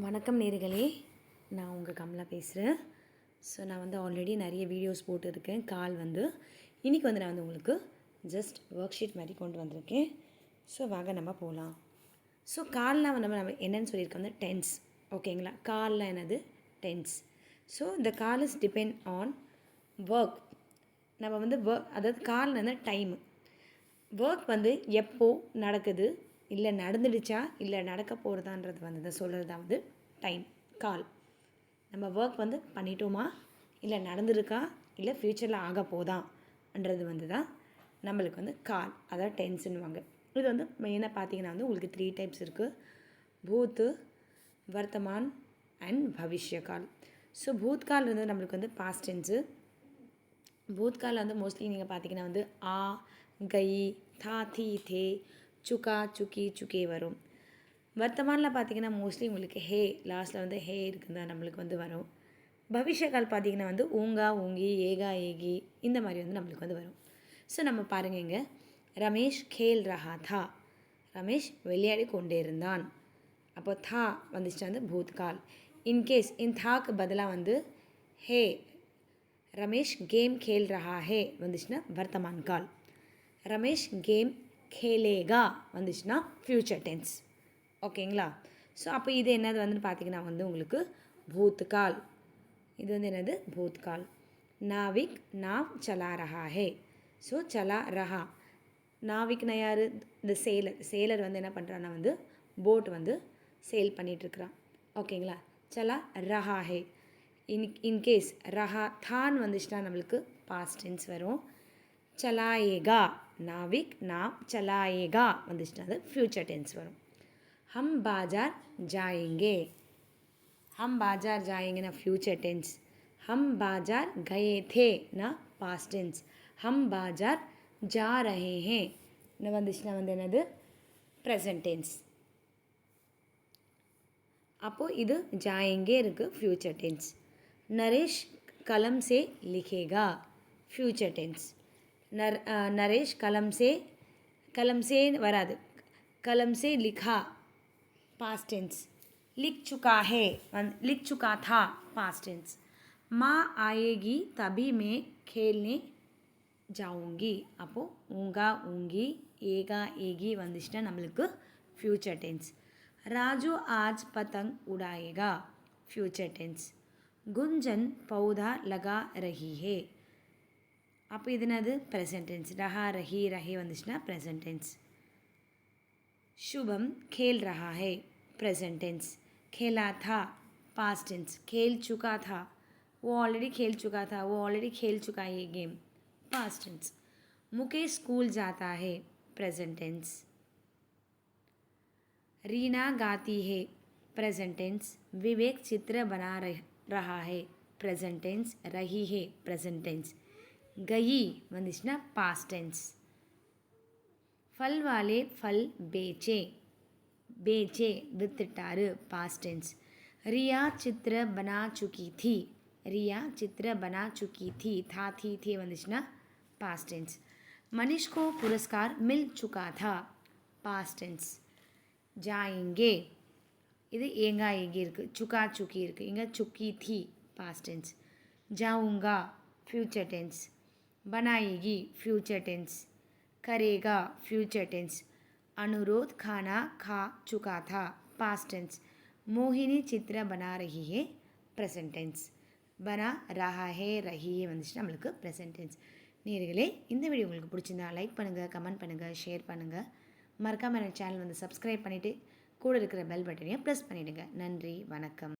வணக்கம் நேர்களே, நான் உங்கள் கமலா பேசுகிறேன். ஸோ நான் வந்து ஆல்ரெடி நிறைய வீடியோஸ் போட்டுருக்கேன். இன்றைக்கி நான் உங்களுக்கு ஜஸ்ட் ஒர்க் ஷீட் மாதிரி கொண்டு வந்திருக்கேன். ஸோ வாங்க நம்ம போகலாம். ஸோ கால்லாம் நம்ம என்னென்னு சொல்லியிருக்கோம் வந்து டென்ஸ். ஓகேங்களா? கால்லாம் என்னது டென்ஸ். ஸோ இந்த call is depend on work. நம்ம வந்து அதாவது கால் வந்து டைமு. ஒர்க் வந்து எப்போ நடக்குது, இல்லை நடந்துடுச்சா, இல்லை நடக்க போகிறதான்றது வந்து சொல்கிறது தான் வந்து டைம், கால். நம்ம ஒர்க் வந்து பண்ணிட்டோமா, இல்லை நடந்துருக்கா, இல்லை ஃப்யூச்சரில் ஆக போதான்றது வந்து தான் நம்மளுக்கு வந்து கால், அதாவது டென்ஸுன்னுவாங்க. இது வந்து மெயினாக பார்த்தீங்கன்னா வந்து உங்களுக்கு 3 டைப்ஸ் இருக்குது. பூத்து, வர்த்தமான் அண்ட் பவிஷ்ய கால். ஸோ பூத்கால் வந்து நம்மளுக்கு வந்து பாஸ்ட் டென்ஸு. பூத்கால் வந்து மோஸ்ட்லி நீங்கள் பார்த்தீங்கன்னா வந்து ஆ, கை, தா, தி, தே, சுக்கா, சுக்கி, சுக்கே வரும். வர்த்தமானில் பார்த்தீங்கன்னா மோஸ்ட்லி உங்களுக்கு ஹே, லாஸ்ட்டில் வந்து ஹே இருக்குன்னு தான் நம்மளுக்கு வந்து வரும். பவிஷ்யகால் பார்த்தீங்கன்னா வந்து ஊங்கா, ஊங்கி, ஏகா, ஏகி இந்த மாதிரி வந்து நம்மளுக்கு வந்து வரும். ஸோ நம்ம பாருங்கள் இங்கே ரமேஷ் கேல் ரஹா தா, ரமேஷ் விளையாடி கொண்டே இருந்தான். அப்போ தா வந்துச்சுன்னா வந்து பூத்கால். இன்கேஸ் தாக்கு பதிலாக வந்து ஹே, ரமேஷ் கேம் கேல் ரஹா ஹே வந்துச்சுன்னா வர்த்தமான் கால். ரமேஷ் கேம் கேலேகா வந்துச்சுன்னா ஃப்யூச்சர் டென்ஸ். ஓகேங்களா? ஸோ அப்போ இது என்னது வந்து பார்த்திங்கன்னா வந்து உங்களுக்கு பூத்கால். இது வந்து என்னது பூத்கால். நாவிக் நாவ் சலா ரஹா ஹே. ஸோ சலா ரஹா, நாவிக்னா யார்? இந்த சேலர் வந்து என்ன பண்ணுறான்னா வந்து போட் வந்து சேல் பண்ணிகிட்ருக்குறான். ஓகேங்களா? சலா ரஹா ஹே. இன்கேஸ் ரஹா தான் வந்துச்சுன்னா நம்மளுக்கு பாஸ்ட் டென்ஸ் வரும். சலாயேகா, நாவிக் நாவ் சலாயேகா வந்துச்சுன்னா அது ஃப்யூச்சர் டென்ஸ் வரும். ஹம் பாஜார் ஜாயேங்கே, ஹம் பாஜார் ஜாயேங்கன்னா ஃப்யூச்சர் டென்ஸ். ஹம் பாஜார் கயே தேனா பாஸ்ட் டென்ஸ். ஹம் பாஜார் ஜா ரஹே ஹே வந்துச்சுன்னா வந்து என்னது ப்ரெசன்ட் டென்ஸ். அப்போது இது ஜாயேங்கே இருக்குது ஃப்யூச்சர் டென்ஸ். நரேஷ் கலம் சே லிखेगा ஃப்யூச்சர் டென்ஸ். नरेश कलम से वराद, कलम से लिखा पास्ट टेंस. लिख चुका है, लिख चुका था पास्ट टेंस. माँ आएगी तभी मैं खेलने जाऊँगी. அப்போ ஊங்கா, ஊங்கி, ஏகா, ஏகி வந்துச்சுன்னா நம்மளுக்கு ஃப்யூச்சர் டென்ஸ். ராஜு ஆஜ் பतंग उड़ाएगा ஃப்யூச்சர் டென்ஸ். गुंजन पौधा लगा रही है. அப்போ இது என்னது ப்ரெசன்ட் டென்ஸ். ரஹா, ரஹி, ரஹே வந்துச்சுன்னா ப்ரெசன்ட் டென்ஸ். शुभम खेल रहा है प्रेजेंट टेंस. खेला था पास्ट टेंस. खेल चुका था, वो ऑलरेडी खेल चुका था, वो ऑलरेडी खेल चुका है ये game, past tense. Mukesh school जाता है प्रेजेंट टेंस. रीना गाती है प्रेजेंट टेंस. विवेक चित्र बना रहा है प्रेजेंट टेंस. रही है प्रेजेंट टेंस. गई வந்துச்சுன்னா பாஸ்ட் டென்ஸ். फल वाले फल बेचे, बेचे வித்துட்டாரு பாஸ்ட் டென்ஸ். रिया चित्र बना चुकी थी, रिया चित्र बना चुकी थी, था, थी, थे வந்துச்சுன்னா பாஸ்ட் டென்ஸ். मनीष को पुरस्कार मिल चुका था பாஸ்ட் டென்ஸ். जाएंगे இது ஏங்கா ஏகி இருக்குது. சுக்கா சுக்கி இருக்குது. இங்கே சுக்கி थी பாஸ்ட் டென்ஸ். जाऊँगा फ्यूचर टेंस. बनाएगी फ्यूचर टेंस. करेगा फ्यूचर टेंस. अनुरोध खाना खा चुका था पास्ट टेंस. मोहिनी चित्र बना रही है प्रेजेंट टेंस. बना रहा है, रही है வந்துச்சுன்னா நம்மளுக்கு ப்ரெசன்ட் டென்ஸ். நேர்களே, இந்த வீடியோ உங்களுக்கு பிடிச்சிருந்தா லைக் பண்ணுங்கள், கமெண்ட் பண்ணுங்கள், ஷேர் பண்ணுங்கள். மறக்காமல் என் சேனல் வந்து சப்ஸ்கிரைப் பண்ணிவிட்டு கூட இருக்கிற பெல் பட்டனையும் ப்ரெஸ் பண்ணிவிடுங்க. நன்றி, வணக்கம்.